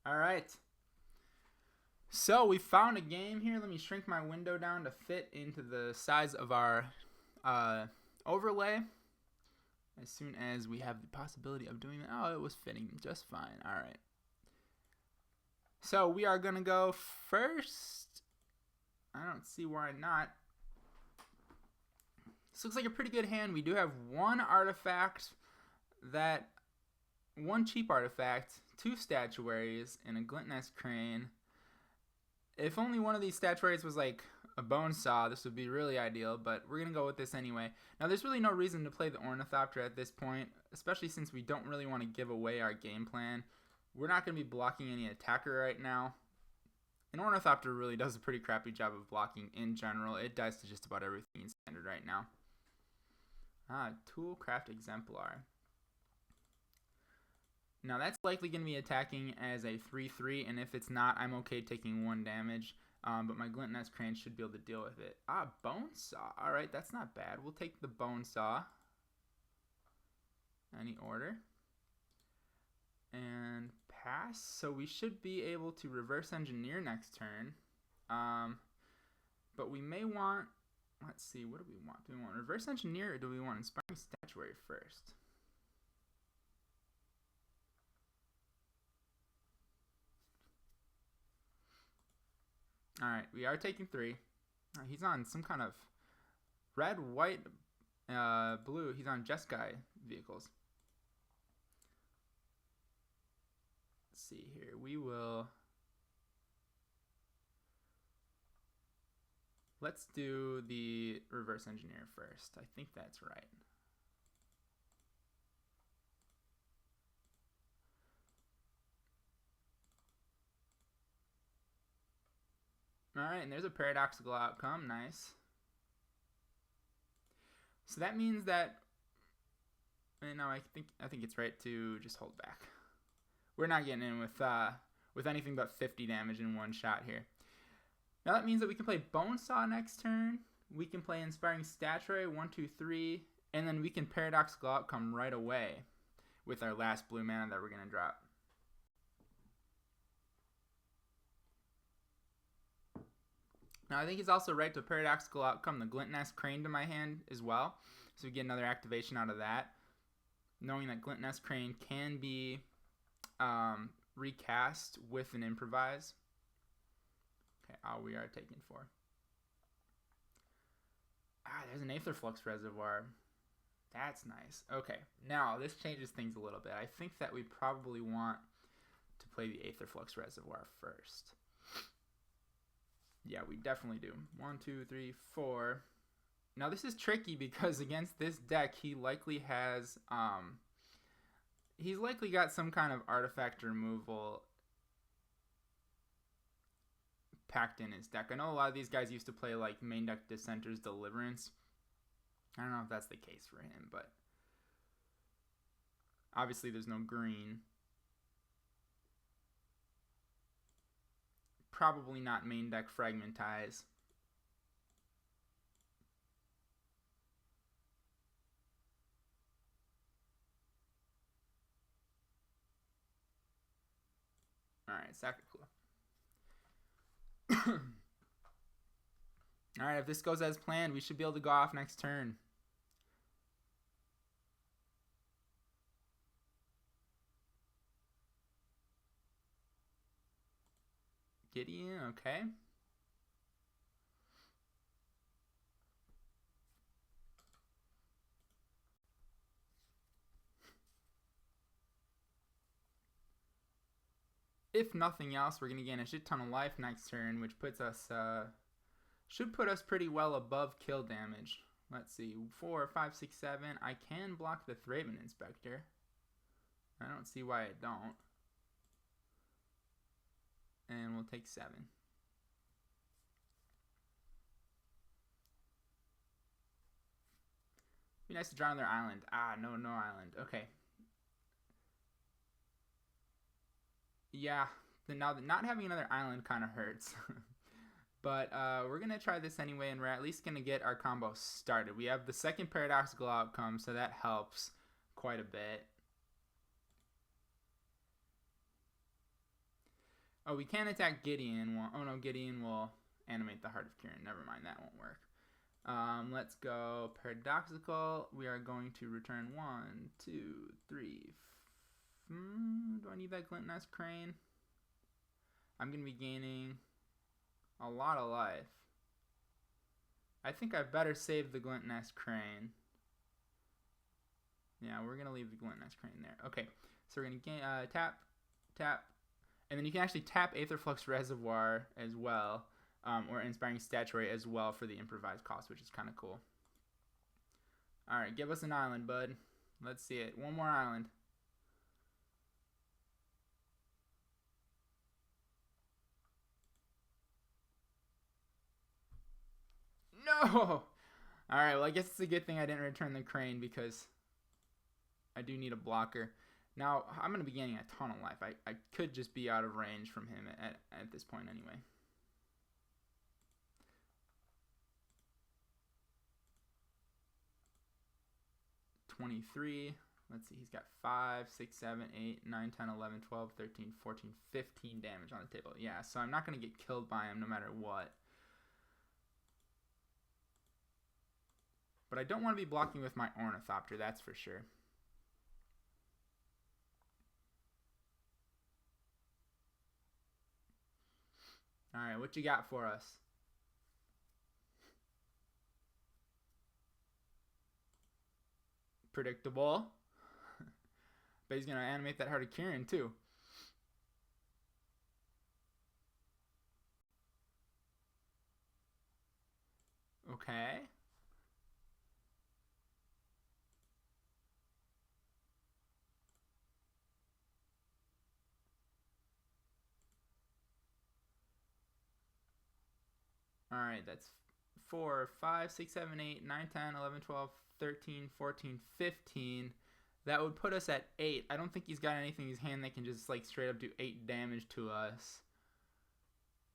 Alright. So we found a game here. Let me shrink my window down to fit into the size of our overlay. As soon as we have the possibility of doing that. Oh, it was fitting just fine. Alright. So we are going to go first. I don't see why not. This looks like a pretty good hand. We do have one artifact, one cheap artifact, 2 statuaries, and a Glint-Nest Crane. If only one of these statuaries was like a bone saw, this would be really ideal, but we're going to go with this anyway. Now, there's really no reason to play the Ornithopter at this point, especially since we don't really want to give away our game plan. We're not going to be blocking any attacker right now. An Ornithopter really does a pretty crappy job of blocking in general. It dies to just about everything in standard right now. Toolcraft Exemplar. Now that's likely going to be attacking as a 3-3, and if it's not, I'm okay taking 1 damage. But my Glint-Nest Crane should be able to deal with it. Bone Saw. Alright, that's not bad. We'll take the Bone Saw. Any order. And pass. So we should be able to reverse engineer next turn. But we may want... Let's see, what do we want? Do we want reverse engineer or do we want Inspiring Statuary first? Alright, we are taking 3. He's on some kind of red, white, blue. He's on Jeskai vehicles. Let's see here. We will... Let's do the reverse engineer first. I think that's right. Alright, and there's a paradoxical outcome. Nice. So that means that... No, I think it's right to just hold back. We're not getting in with anything but 50 damage in one shot here. Now that means that we can play Bone Saw next turn. We can play Inspiring Statuary, 1, 2, 3. And then we can Paradoxical Outcome right away with our last blue mana that we're going to drop. Now I think it's also right to Paradoxical Outcome the Glint-Nest Crane to my hand as well. So we get another activation out of that. Knowing that Glint-Nest Crane can be recast with an Improvise. Okay, we are taking 4. There's an Aetherflux Reservoir. That's nice. Okay, now this changes things a little bit. I think that we probably want to play the Aetherflux Reservoir first. Yeah, we definitely do. 1, 2, 3, 4. Now this is tricky because against this deck, he likely has... he's likely got some kind of artifact removal packed in his deck. I know a lot of these guys used to play like main deck Dissenter's Deliverance. I don't know if that's the case for him, but obviously there's no green. Probably not main deck Fragmentize. Alright, Sacred Claw. Alright, if this goes as planned, we should be able to go off next turn. Gideon, okay. If nothing else, we're going to gain a shit ton of life next turn, which puts us, should put us pretty well above kill damage. Let's see, 4, 5, 6, 7. I can block the Thraben Inspector. I don't see why I don't. And we'll take 7. Be nice to draw another island. No island. Okay. Yeah, now not having another island kind of hurts. But we're going to try this anyway, and we're at least going to get our combo started. We have the second Paradoxical Outcome, so that helps quite a bit. Oh, we can attack Gideon. Well, oh no, Gideon will animate the Heart of Kirin. Never mind, that won't work. Let's go Paradoxical. We are going to return 1, 2, 3. Do I need that Glint-Nest Crane? I'm going to be gaining a lot of life. I think I better save the Glint-Nest Crane. Yeah, we're going to leave the Glint-Nest Crane there. Okay, so we're going to tap, tap. And then you can actually tap Aetherflux Reservoir as well. Or Inspiring Statuary as well for the improvised cost, which is kind of cool. Alright, give us an island, bud. Let's see it. One more island. No! Alright, well I guess it's a good thing I didn't return the crane because I do need a blocker. Now, I'm going to be gaining a ton of life. I could just be out of range from him at this point anyway. $23. Let's see, he's got 5, 6, 7, 8, 9, 10, 11, 12, 13, 14, 15 damage on the table. Yeah, so I'm not going to get killed by him no matter what. But I don't want to be blocking with my Ornithopter, that's for sure. Alright, what you got for us? Predictable. But he's going to animate that Heart of Kirin too. Okay. Alright, that's 4, 5, 6, 7, 8, 9, 10, 11, 12, 13, 14, 15. That would put us at 8. I don't think he's got anything in his hand that can just like straight up do 8 damage to us.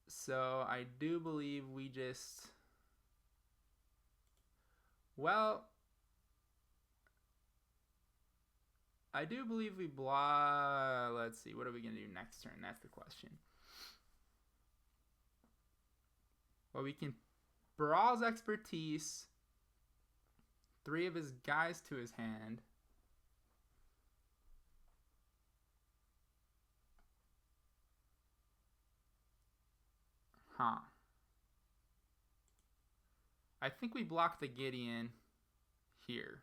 So I do believe we just... Well... I do believe we blah... Let's see, what are we going to do next turn? That's the question. Well, we can Baral's Expertise, 3 of his guys to his hand. Huh. I think we block the Gideon here.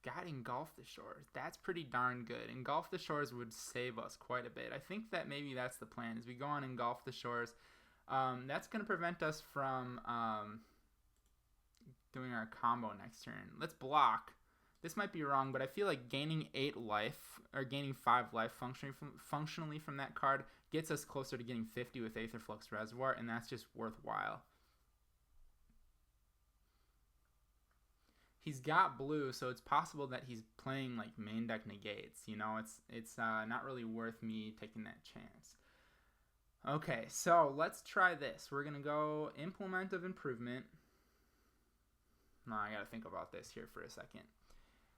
We've got Engulf the Shore. That's pretty darn good. Engulf the Shores would save us quite a bit. I think that maybe that's the plan, is we go on Engulf the Shores. That's going to prevent us from doing our combo next turn. Let's block. This might be wrong, but I feel like gaining 8 life, or gaining 5 life functionally from that card gets us closer to getting 50 with Aetherflux Reservoir, and that's just worthwhile. He's got blue, so it's possible that he's playing like main deck negates. You know, it's not really worth me taking that chance. Okay, so let's try this. We're going to go Implement of Improvement. No, I got to think about this here for a second.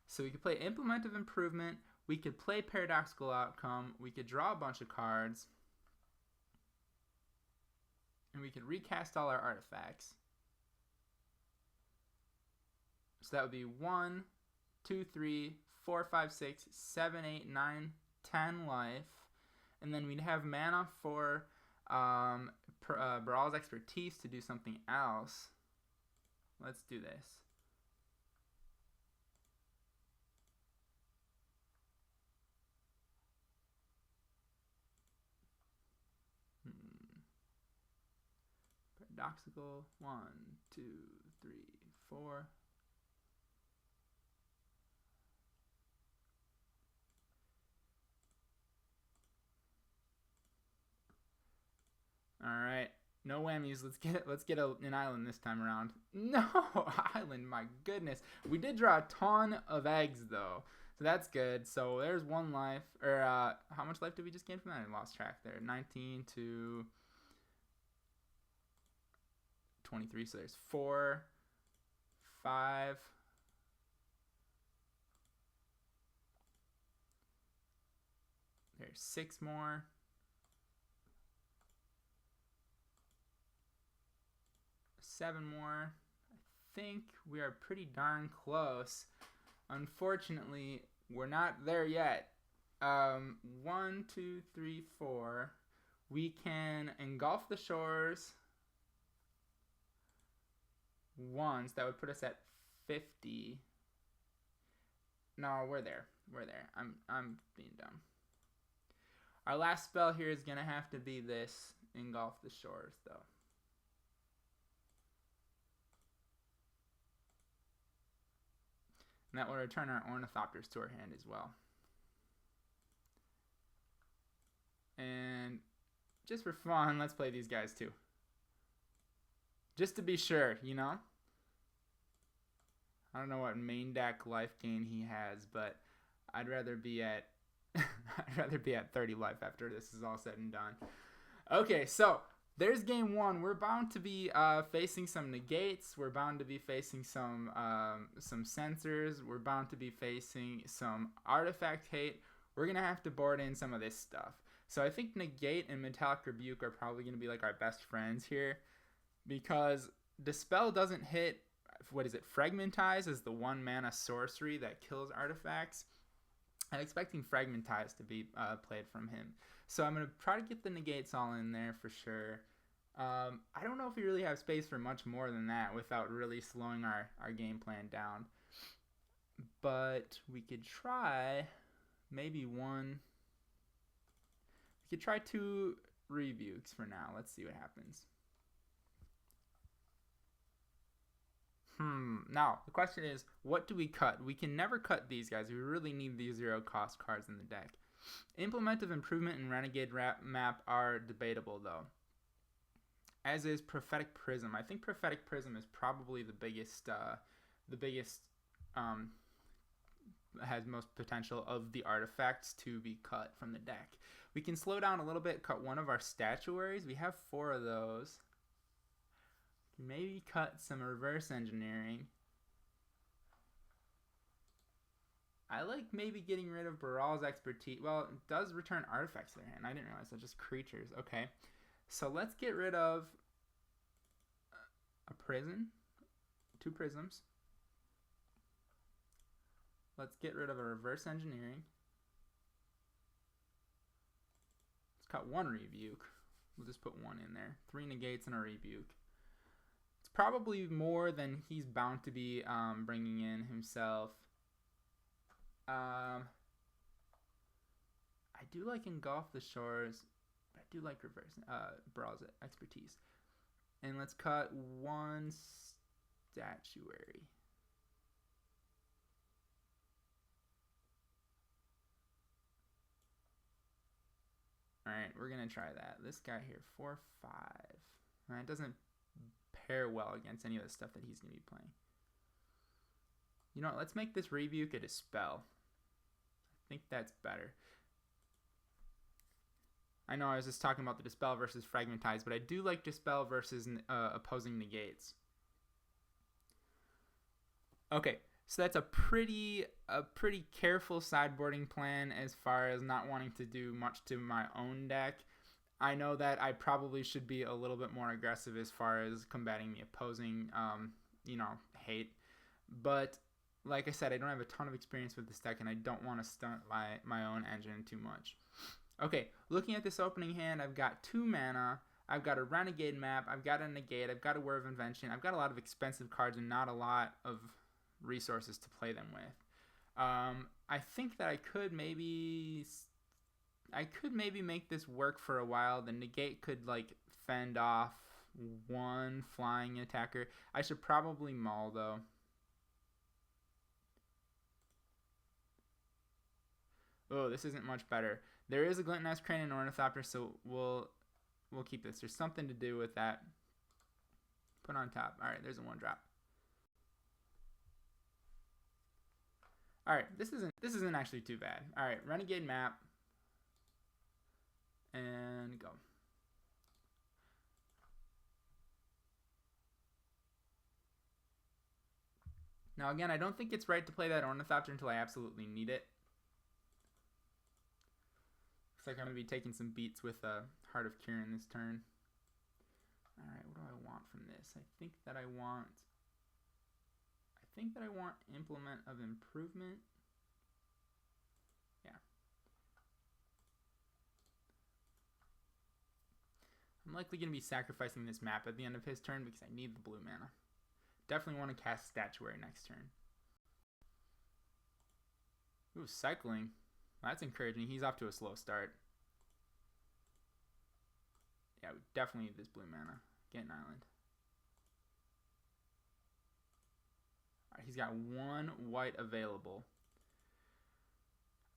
So we could play Implement of Improvement. We could play Paradoxical Outcome. We could draw a bunch of cards. And we could recast all our artifacts. So that would be 1, 2, 3, 4, 5, 6, 7, 8, 9, 10 life. And then we'd have mana for Baral's Expertise to do something else. Let's do this. Paradoxical. 1, 2, 3, 4. All right, no whammies. Let's get an island this time around. No island, my goodness. We did draw a ton of eggs though, so that's good. So there's 1 life, or how much life did we just gain from that? I lost track there. 19 to 23. So there's 4, 5. There's 6 more. Seven more. I think we are pretty darn close. Unfortunately, we're not there yet. 1, 2, 3, 4. We can engulf the shores once. That would put us at 50. No, we're there. We're there. I'm being dumb. Our last spell here is gonna have to be this engulf the shores, though. And that will return our Ornithopters to our hand as well. And just for fun, let's play these guys too. Just to be sure, you know? I don't know what main deck life gain he has, but I'd rather be at I'd rather be at 30 life after this is all said and done. Okay, so there's game 1. We're bound to be facing some negates. We're bound to be facing some sensors. We're bound to be facing some artifact hate. We're going to have to board in some of this stuff. So I think Negate and Metallic Rebuke are probably going to be like our best friends here, because Dispel doesn't hit, what is it, Fragmentize is the 1 mana sorcery that kills artifacts. I'm expecting Fragmentize to be played from him. So I'm going to try to get the negates all in there for sure. I don't know if we really have space for much more than that without really slowing our game plan down. But we could try maybe 1. We could try 2 rebukes for now. Let's see what happens. Now, the question is, what do we cut? We can never cut these guys. We really need these 0-cost cards in the deck. Implement of Improvement and Renegade Map are debatable, though. As is Prophetic Prism. I think Prophetic Prism is probably the biggest has most potential of the artifacts to be cut from the deck. We can slow down a little bit, cut 1 of our statuaries. We have 4 of those. Maybe cut some reverse engineering. I like maybe getting rid of Baral's expertise. Well, it does return artifacts to their hand. I didn't realize that's just creatures. Okay. So let's get rid of a prison. 2 prisms. Let's get rid of a reverse engineering. Let's cut 1 rebuke. We'll just put 1 in there. 3 negates and a rebuke. It's probably more than he's bound to be bringing in himself. I do like Engulf the Shores. I do like reverse Baral's expertise. And let's cut 1 statuary. Alright, we're going to try that. This guy here, 4, 5. It doesn't pair well against any of the stuff that he's going to be playing. You know what, let's make this Rebuke a Dispel. I think that's better. I know I was just talking about the Dispel versus Fragmentize, but I do like Dispel versus opposing negates. Okay, so that's a pretty careful sideboarding plan as far as not wanting to do much to my own deck. I know that I probably should be a little bit more aggressive as far as combating the opposing, hate. But like I said, I don't have a ton of experience with this deck, and I don't want to stunt my own engine too much. Okay, looking at this opening hand, I've got 2 mana. I've got a Renegade Map. I've got a Negate. I've got a Whir of Invention. I've got a lot of expensive cards and not a lot of resources to play them with. I think that I could maybe make this work for a while. The Negate could like fend off 1 flying attacker. I should probably maul though. Oh, this isn't much better. There is a Glint-Nest Crane and Ornithopter, so we'll keep this. There's something to do with that. Put on top. All right, there's a 1-drop. All right, this isn't actually too bad. All right, Renegade Map, and go. Now again, I don't think it's right to play that Ornithopter until I absolutely need it. Looks like I'm going to be taking some beats with Heart of Kirin this turn. Alright, what do I want from this? I think that I want Implement of Improvement. Yeah. I'm likely going to be sacrificing this map at the end of his turn because I need the blue mana. Definitely want to cast Statuary next turn. Ooh, cycling. That's encouraging. He's off to a slow start. Yeah, we definitely need this blue mana. Get an island. Alright, he's got one white available.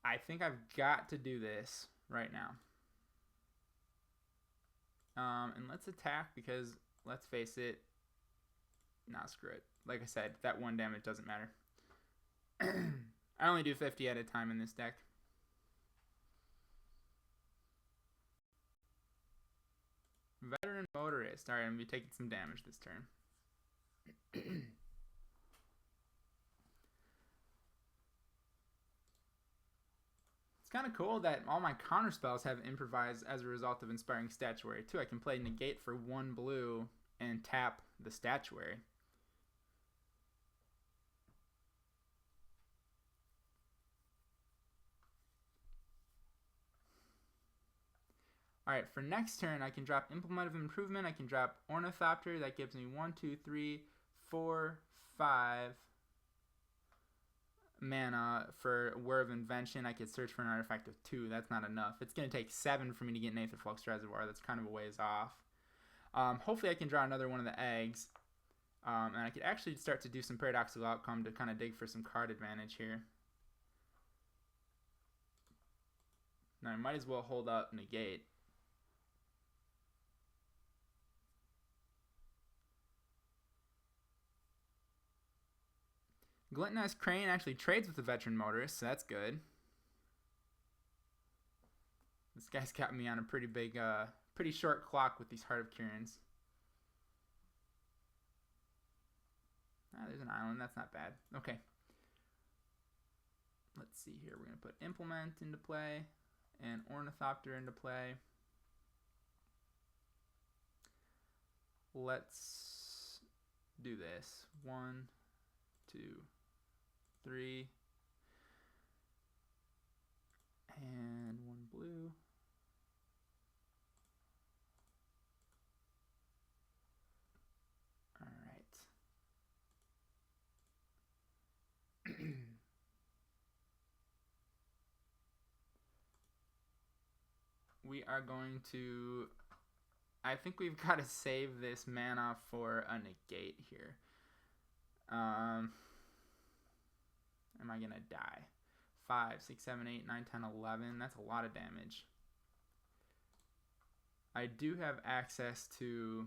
I think I've got to do this right now. And let's attack because, let's face it, nah, screw it. Like I said, that 1 damage doesn't matter. I only do 50 at a time in this deck. Veteran Motorist. Alright, I'm going to be taking some damage this turn. It's kind of cool that all my counter spells have improvised as a result of Inspiring Statuary too. I can play Negate for 1 blue and tap the Statuary. Alright, for next turn, I can drop Implement of Improvement. I can drop Ornithopter. That gives me 1, 2, 3, 4, 5 mana for Whir of Invention. I could search for an artifact of 2. That's not enough. It's going to take 7 for me to get an Aetherflux Reservoir. That's kind of a ways off. Hopefully I can draw another one of the eggs. And I could actually start to do some Paradoxical Outcome to kind of dig for some card advantage here. Now I might as well hold up Negate. Glint-Nest Crane actually trades with the Veteran Motorist, so that's good. This guy's got me on a pretty big, pretty short clock with these Heart of Kirins. Ah, there's an island. That's not bad. Okay. Let's see here. We're going to put Implement into play and Ornithopter into play. Let's do this. 1, 2, 3, and 1 blue. All right. We are going to, I think we've got to save this mana for a Negate here. Am I going to die? 5, 6, 7, 8, 9, 10, 11. That's a lot of damage. I do have access to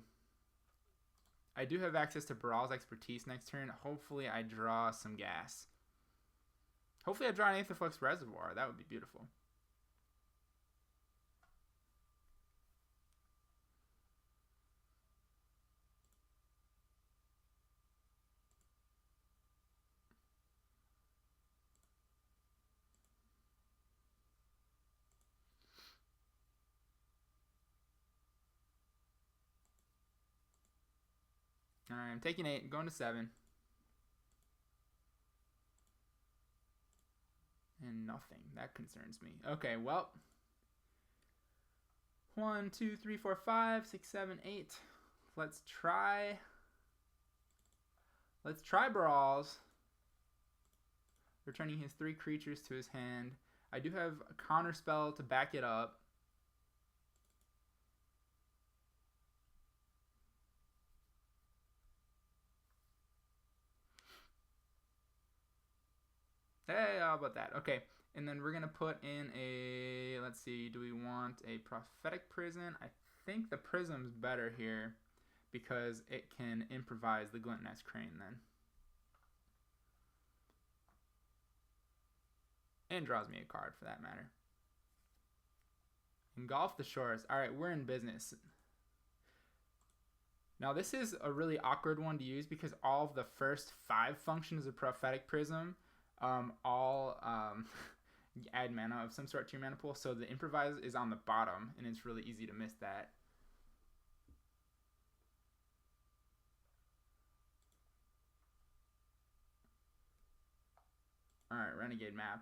Baral's Expertise next turn. Hopefully I draw some gas. Hopefully I draw an Aetherflux Reservoir. That would be beautiful. Alright, I'm taking 8, going to 7. And nothing. That concerns me. Okay, well. 1, 2, 3, 4, 5, 6, 7, 8. Let's try Baral's. Returning his 3 creatures to his hand. I do have a counter spell to back it up. Hey, how about that? Okay, and then we're going to put in a, let's see, do we want a Prophetic Prism? I think the Prism's better here because it can improvise the Glint-Nest Crane then. And draws me a card for that matter. Engulf the Shores. Alright, we're in business. Now this is a really awkward one to use because all of the first 5 functions of Prophetic Prism add mana of some sort to your mana pool. So the improvise is on the bottom, and it's really easy to miss that. Alright, Renegade Map.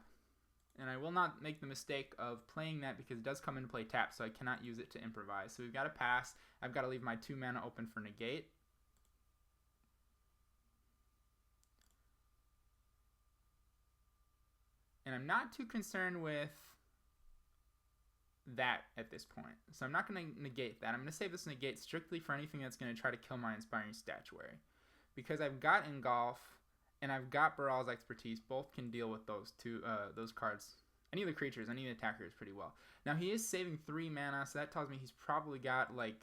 And I will not make the mistake of playing that because it does come into play tap, so I cannot use it to improvise. So we've got to pass. I've got to leave my 2 mana open for Negate. And I'm not too concerned with that at this point. So I'm not going to negate that. I'm going to save this Negate strictly for anything that's going to try to kill my Inspiring Statuary. Because I've got Engulf and I've got Baral's Expertise. Both can deal with those cards. Any of the creatures, any of the attackers pretty well. Now he is saving 3 mana, so that tells me he's probably got like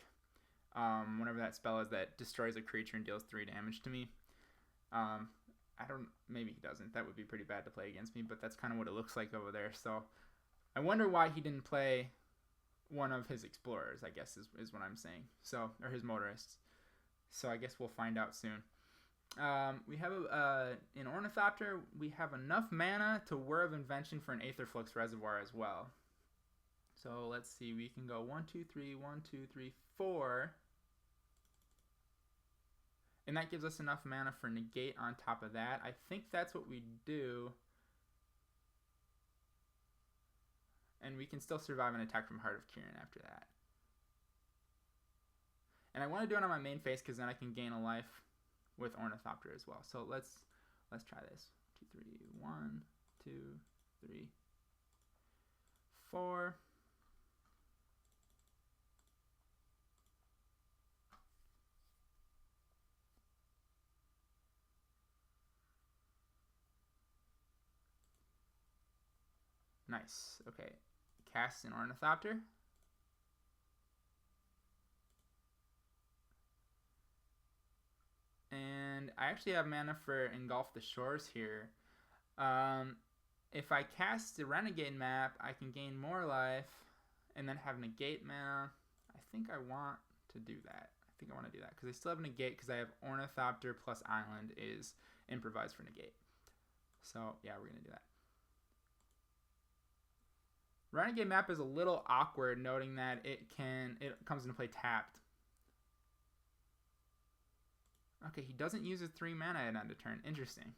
whatever that spell is that destroys a creature and deals 3 damage to me. Maybe he doesn't. That would be pretty bad to play against me, but that's kind of what it looks like over there. So I wonder why he didn't play one of his explorers, I guess is what I'm saying. So, or his motorists. So I guess we'll find out soon. We have in Ornithopter, we have enough mana to Whir of Invention for an Aetherflux Reservoir as well. So let's see, we can go 1, 2, 3, 1, 2, 3, 4. And that gives us enough mana for Negate on top of that. I think that's what we do. And we can still survive an attack from Heart of Kiran after that. And I want to do it on my main face because then I can gain a life with Ornithopter as well. So let's try this. 2, 3, 1, 2, 3, 4. Nice. Okay. Cast an Ornithopter. And I actually have mana for Engulf the Shores here. If I cast the Renegade Map, I can gain more life and then have Negate mana. I think I want to do that. I think I want to do that because I still have Negate because I have Ornithopter plus Island is improvised for Negate. So yeah, we're going to do that. Renegade Map is a little awkward, noting that it comes into play tapped. Okay, he doesn't use his 3 mana at end of turn. Interesting.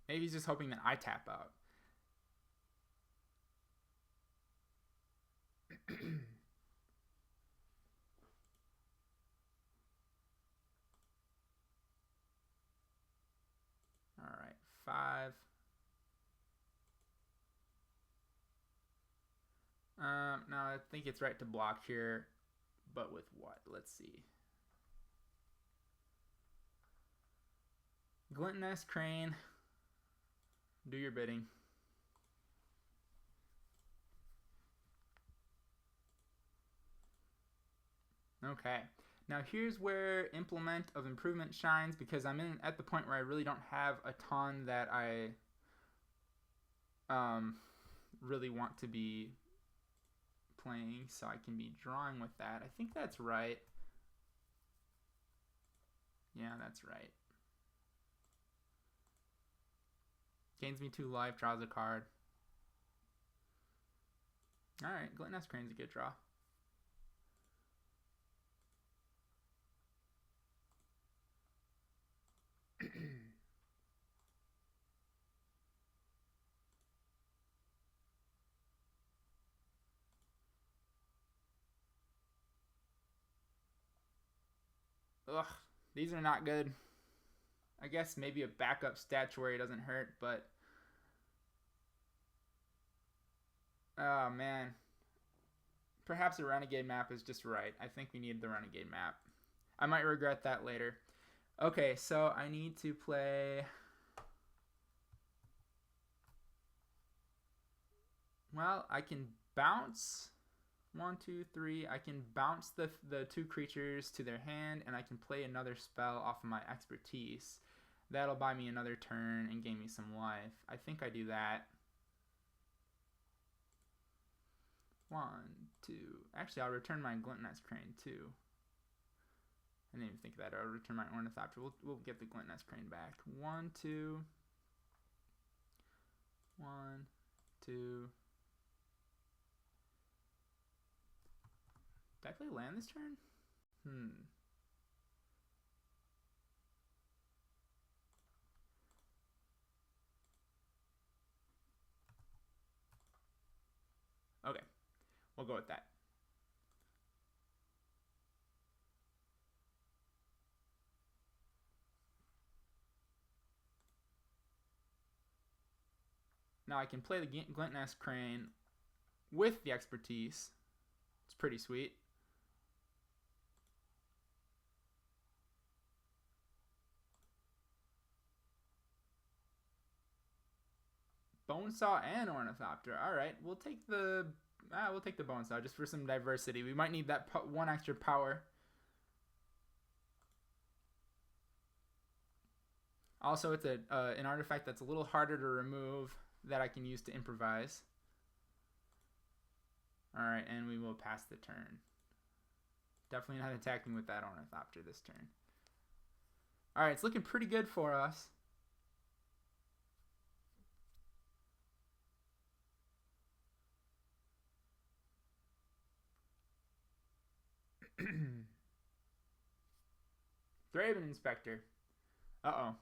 Maybe he's just hoping that I tap out. All right, 5. Now I think it's right to block here, but with what? Let's see. Glint-Nest Crane, do your bidding. Okay, now here's where Implement of Improvement shines because I'm at the point where I really don't have a ton that I really want to be playing, so I can be drawing with that. I think that's right. Yeah, that's right. Gains me 2 life, draws a card. Alright, Glint-Nest Crane's a good draw. Ugh, these are not good. I guess maybe a backup statuary doesn't hurt, but oh man. Perhaps a Renegade Map is just right. I think we need the Renegade Map. I might regret that later. Okay, so I need to play... Well, I can bounce 1, 2, 3. I can bounce the 2 creatures to their hand, and I can play another spell off of my expertise. That'll buy me another turn and gain me some life. I think I do that. 1, 2. Actually, I'll return my Glint-Nest Crane too. I didn't even think of that. I'll return my Ornithopter. We'll get the Glint-Nest Crane back. 1, 2. 1, 2. Did I play land this turn? Okay, we'll go with that. Now I can play the Glint-Nest Crane with the expertise. It's pretty sweet. Bonesaw and Ornithopter. All right, we'll take the Bonesaw just for some diversity. We might need that one extra power. Also, it's an artifact that's a little harder to remove that I can use to improvise. All right, and we will pass the turn. Definitely not attacking with that Ornithopter this turn. All right, it's looking pretty good for us. Thraben Inspector. Uh-oh.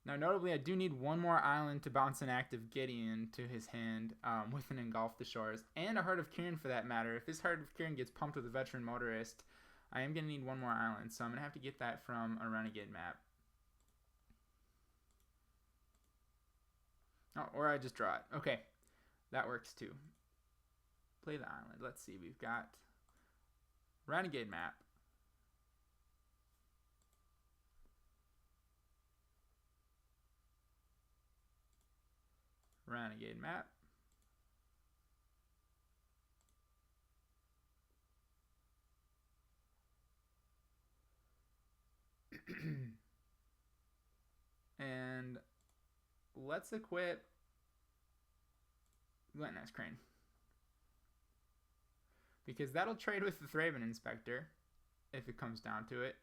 Now, notably, I do need one more island to bounce an active Gideon to his hand with an Engulf the Shores, and a Heart of Kirin for that matter. If this Heart of Kirin gets pumped with a Veteran Motorist, I am going to need one more island, so I'm going to have to get that from a Renegade Map. Oh, or I just draw it. Okay, that works too. Play the island. Let's see, we've got Renegade Map. Renegade Map. And let's equip Glint-Nest Crane, because that'll trade with the Thraben Inspector if it comes down to it.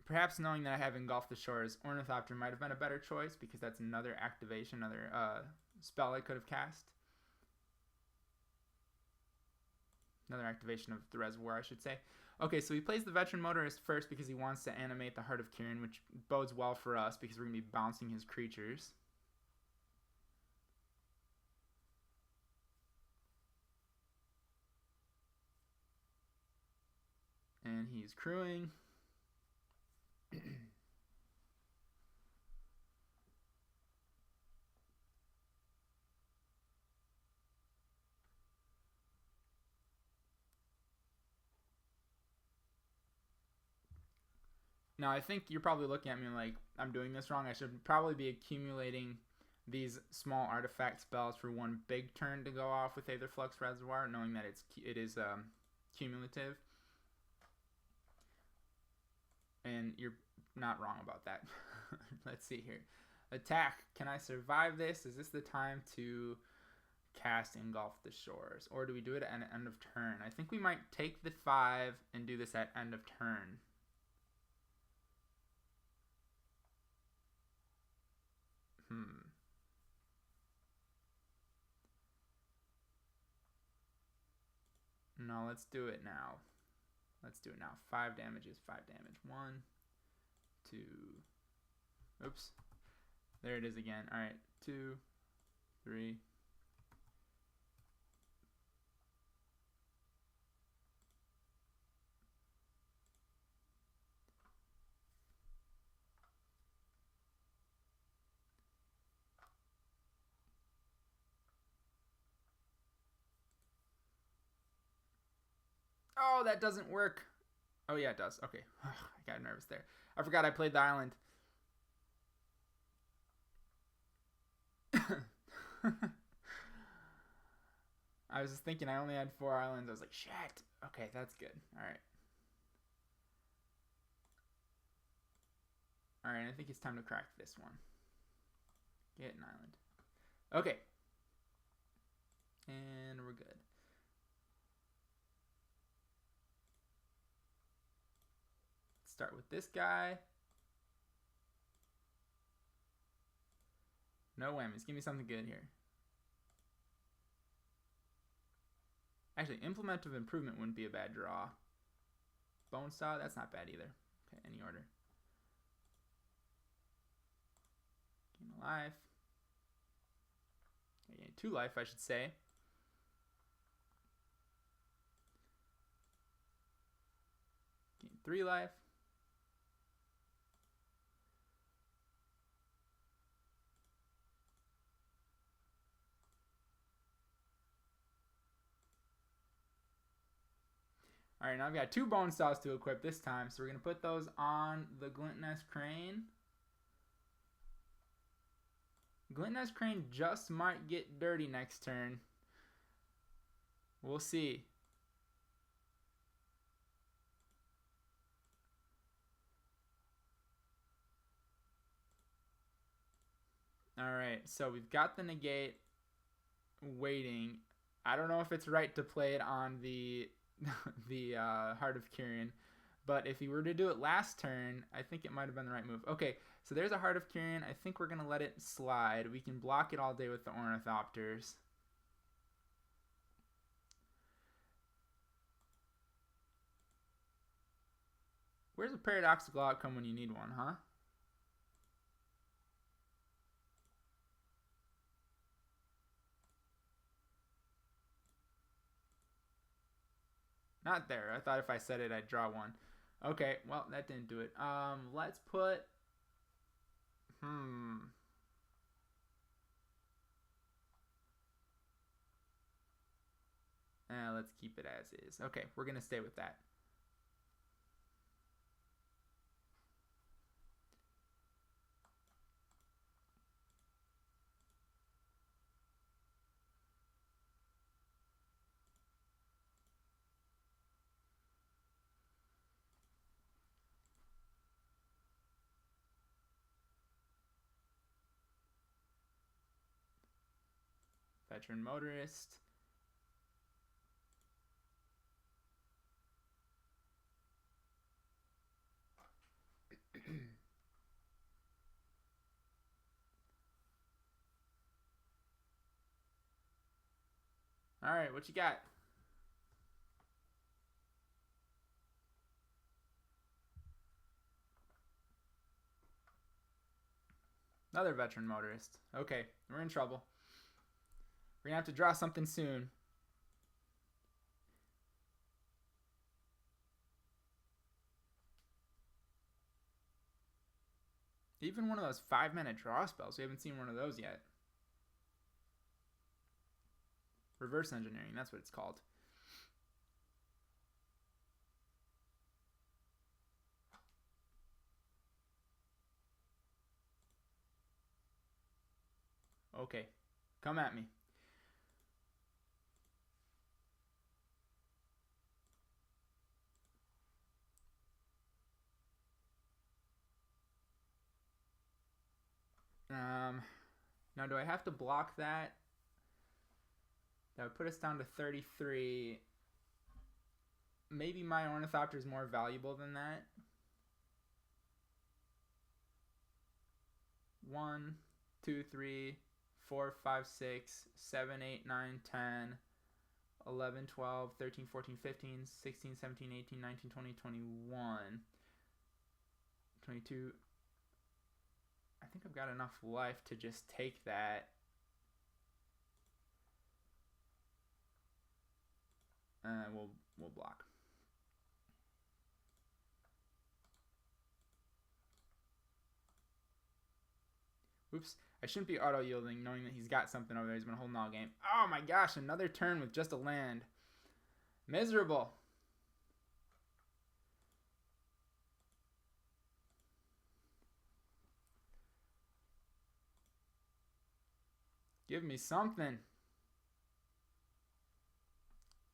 Perhaps knowing that I have Engulf the Shores, Ornithopter might have been a better choice, because that's another activation, another spell I could have cast. Another activation of the Reservoir, I should say. Okay, so he plays the Veteran Motorist first because he wants to animate the Heart of Kirin, which bodes well for us because we're going to be bouncing his creatures. And he's crewing. Now, I think you're probably looking at me like I'm doing this wrong. I should probably be accumulating these small artifact spells for one big turn to go off with Aetherflux Reservoir, knowing that it is cumulative. And you're not wrong about that. Let's see here. Attack. Can I survive this? Is this the time to cast Engulf the Shores? Or do we do it at end of turn? I think we might take the 5 and do this at end of turn. No, let's do it now. Let's do it now. 5 damage is 5 damage. 1, 2. Oops. There it is again. All right. 2, 3. Oh, that doesn't work. Oh, yeah, it does. Okay. I got nervous there. I forgot I played the island. I was just thinking I only had 4 islands. I was like, shit. Okay, that's good. Alright. Alright, I think it's time to crack this one. Get an island. Okay. And we're good. Start with this guy. No whammies. Give me something good here. Actually, Implement of Improvement wouldn't be a bad draw. Bone Saw, that's not bad either. Okay, any order. Gain a life. Gain 2 life, I should say. Gain 3 life. Alright, now I've got 2 bone saws to equip this time, so we're going to put those on the Glint-Nest Crane. Glint-Nest Crane just might get dirty next turn. We'll see. Alright, so we've got the Negate waiting. I don't know if it's right to play it on the Heart of Kirin, but if he were to do it last turn, I think it might have been the right move. Okay, so there's a Heart of Kirin. I think we're gonna let it slide. We can block it all day with the Ornithopters. Where's a Paradoxical Outcome when you need one, huh? Not there. I thought if I said it, I'd draw one. Okay, well, that didn't do it. Let's put... let's keep it as is. Okay, we're going to stay with that. Veteran Motorist. All right, what you got? Another Veteran Motorist. Okay, we're in trouble. We're going to have to draw something soon. Even one of those 5-minute draw spells. We haven't seen one of those yet. Reverse engineering, that's what it's called. Okay, come at me. Now do I have to block that? That would put us down to 33. Maybe my Ornithopter is more valuable than that. 1, 2, 3, 4, 5, 6, 7, 8, 9, 10, 11, 12, 13, 14, 15, 16, 17, 18, 19, 20, 21, 22. I think I've got enough life to just take that. We'll block. Oops. I shouldn't be auto-yielding knowing that he's got something over there. He's been holding all game. Oh my gosh, another turn with just a land. Miserable. Give me something.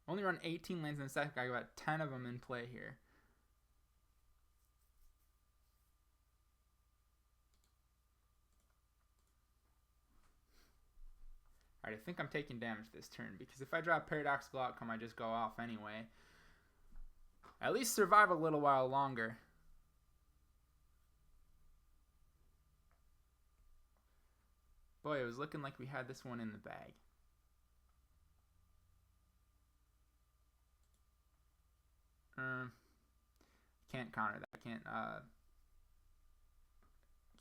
Only run 18 lands in a second. I got 10 of them in play here. Alright, I think I'm taking damage this turn, because if I draw a Paradoxical Outcome, I just go off anyway. At least survive a little while longer. Boy, it was looking like we had this one in the bag. Can't counter that.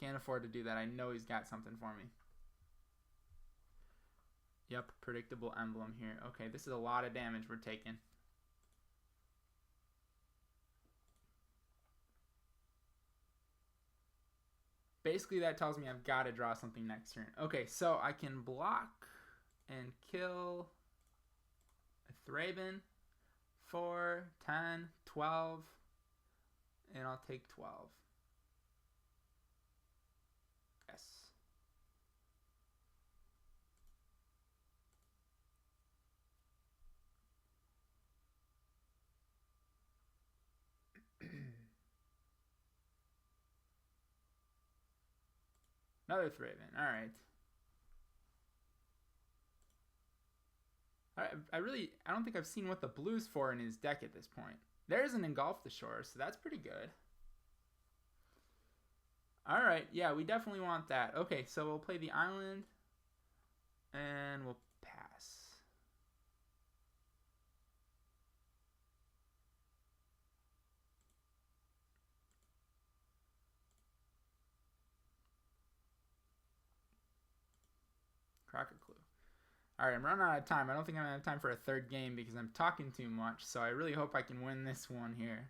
Can't afford to do that. I know he's got something for me. Yep, predictable emblem here. Okay, this is a lot of damage we're taking. Basically, that tells me I've got to draw something next turn. Okay, so I can block and kill a Thraben. 4, 10, 12, and I'll take 12. Yes. Another Thraben. All right. I don't think I've seen what the blue's for in his deck at this point. There's an Engulf the Shore, so that's pretty good. Alright, yeah, we definitely want that. Okay, so we'll play the island, and we'll pass. Crack a clue. Alright, I'm running out of time. I don't think I'm going to have time for a third game because I'm talking too much, so I really hope I can win this one here.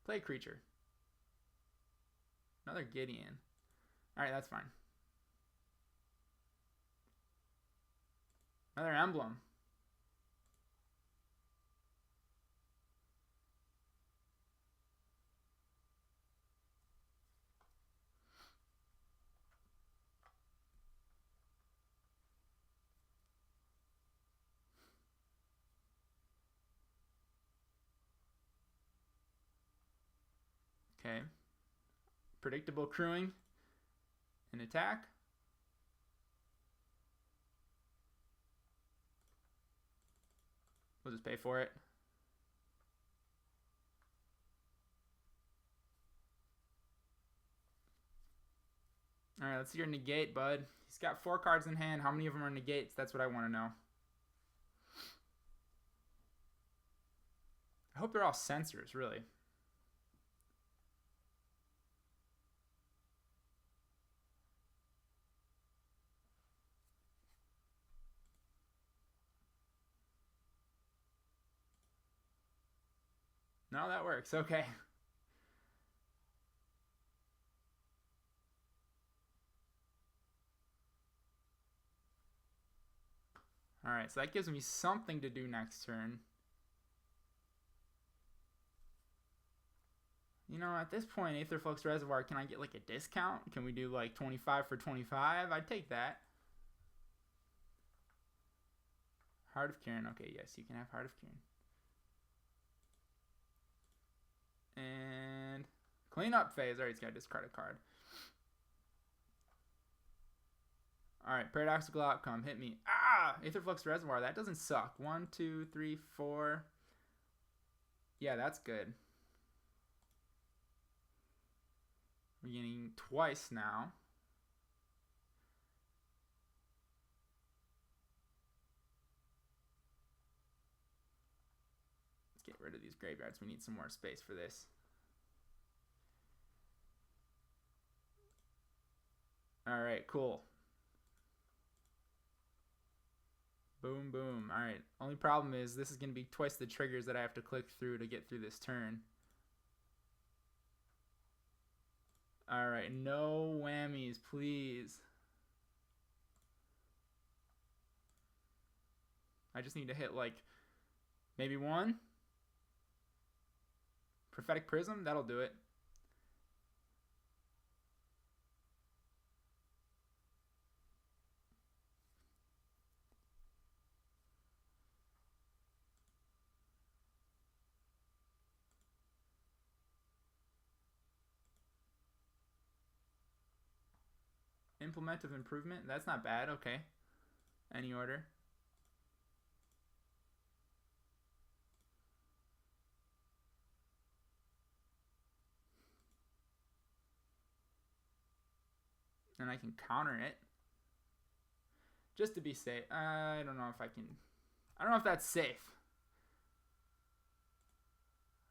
Play creature. Another Gideon. Alright, that's fine. Another emblem. Okay. Predictable crewing. An attack. We'll just pay for it. Alright, let's see your negate, bud. He's got 4 cards in hand. How many of them are negates? That's what I want to know. I hope they're all sensors, really. No, that works. Okay. Alright, so that gives me something to do next turn. You know, at this point, Aetherflux Reservoir, can I get like a discount? Can we do like 25 for 25? I'd take that. Heart of Kirin. Okay, yes, you can have Heart of Kirin. And cleanup phase. Alright, he's got to discard a card. Alright, Paradoxical Outcome. Hit me. Ah! Aetherflux Reservoir. That doesn't suck. 1, 2, 3, 4. Yeah, that's good. We're getting twice now. Let's get rid of these graveyards. We need some more space for this. Alright, cool. Boom, boom. Alright, only problem is this is going to be twice the triggers that I have to click through to get through this turn. Alright, no whammies, please. I just need to hit like maybe 1. Prophetic Prism, that'll do it. Implement of improvement. That's not bad. Okay. Any order. And I can counter it. Just to be safe. I don't know if I can. I don't know if that's safe.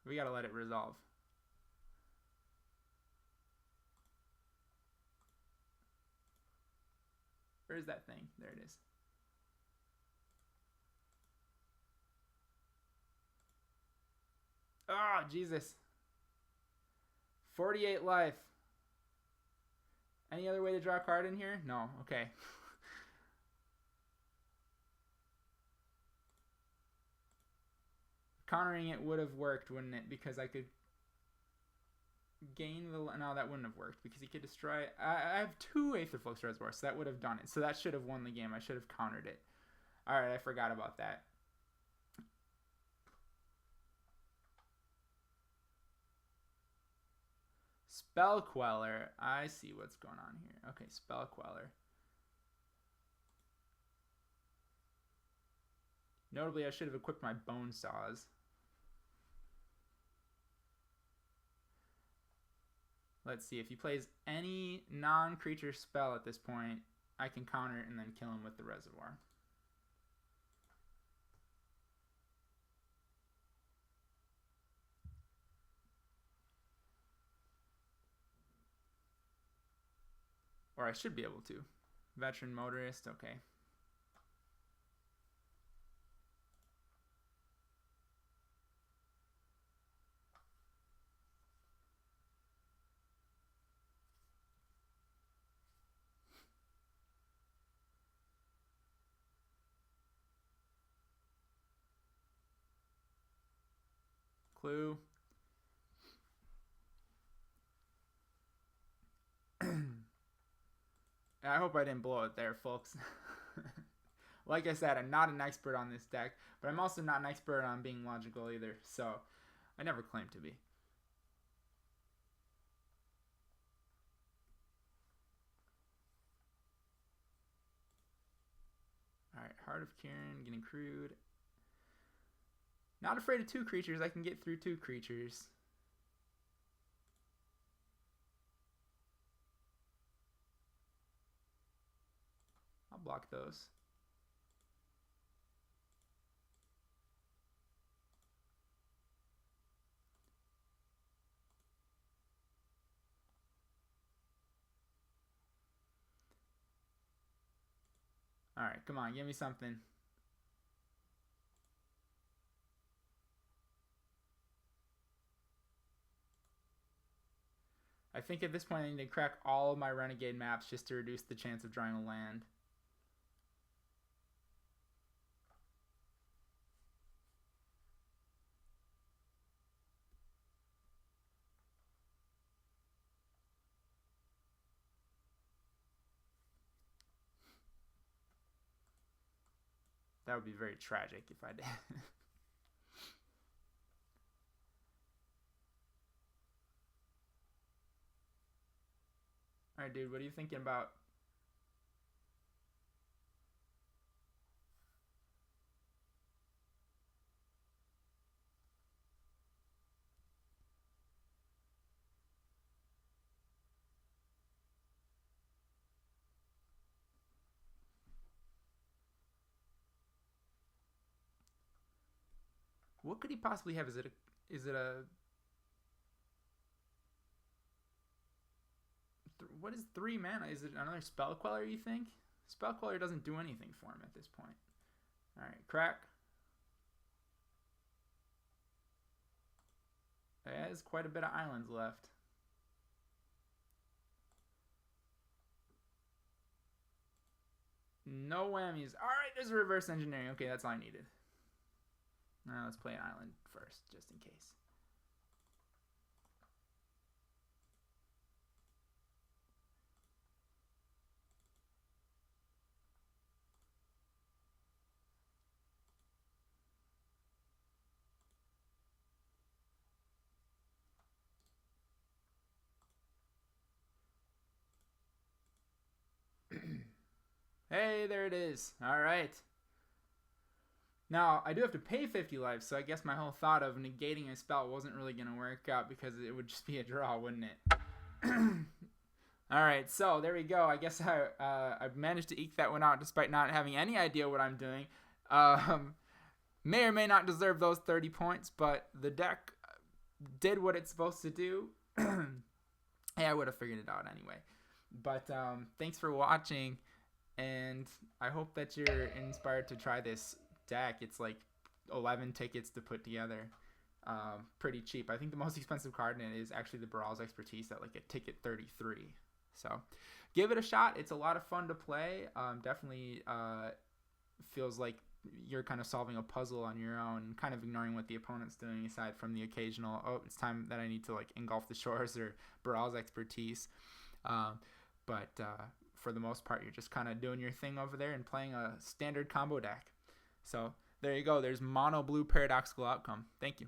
We gotta let it resolve. Where's that thing? There it is. Oh, Jesus. 48 life. Any other way to draw a card in here? No. Okay. Countering it would have worked, wouldn't it? Because I could gain the... No, that wouldn't have worked because he could destroy... I have 2 Aetherflux Reservoirs, so that would have done it. So that should have won the game. I should have countered it. Alright, I forgot about that. Spell Queller. I see what's going on here. Okay, Spell Queller. Notably, I should have equipped my Bone Saws. Let's see. If he plays any non-creature spell at this point, I can counter it and then kill him with the Reservoir. Or I should be able to. Veteran Motorist, okay. Clue. I hope I didn't blow it there, folks. Like I said, I'm not an expert on this deck, but I'm also not an expert on being logical either, so I never claimed to be. Alright, Heart of Kieran, getting crude. Not afraid of 2 creatures, I can get through 2 creatures. I'll block those. Alright, come on, give me something. I think at this point I need to crack all of my Renegade maps just to reduce the chance of drawing a land. That would be very tragic if I did. Alright, dude, what are you thinking about? What could he possibly have? Is it a what is 3 mana? Is it another Spell Queller, you think? Spell Queller doesn't do anything for him at this point. Alright, crack. He has quite a bit of islands left. No whammies. Alright, there's a reverse engineering. Okay, that's all I needed. Now let's play an island first, just in case. Hey, there it is. All right. Now, I do have to pay 50 life, so I guess my whole thought of negating a spell wasn't really going to work out because it would just be a draw, wouldn't it? Alright, so there we go. I guess I've managed to eke that one out despite not having any idea what I'm doing. May or may not deserve those 30 points, but the deck did what it's supposed to do. Hey, I would have figured it out anyway. But thanks for watching, and I hope that you're inspired to try this deck. It's like 11 tickets to put together. Pretty cheap. I think the most expensive card in it is actually the Baral's Expertise at like a ticket 33. So give it a shot. It's a lot of fun to play. Definitely feels like you're kind of solving a puzzle on your own, kind of ignoring what the opponent's doing aside from the occasional, oh, it's time that I need to like engulf the shores or Baral's Expertise. But for the most part, you're just kind of doing your thing over there and playing a standard combo deck. So there you go. There's mono blue Paradoxical Outcome. Thank you.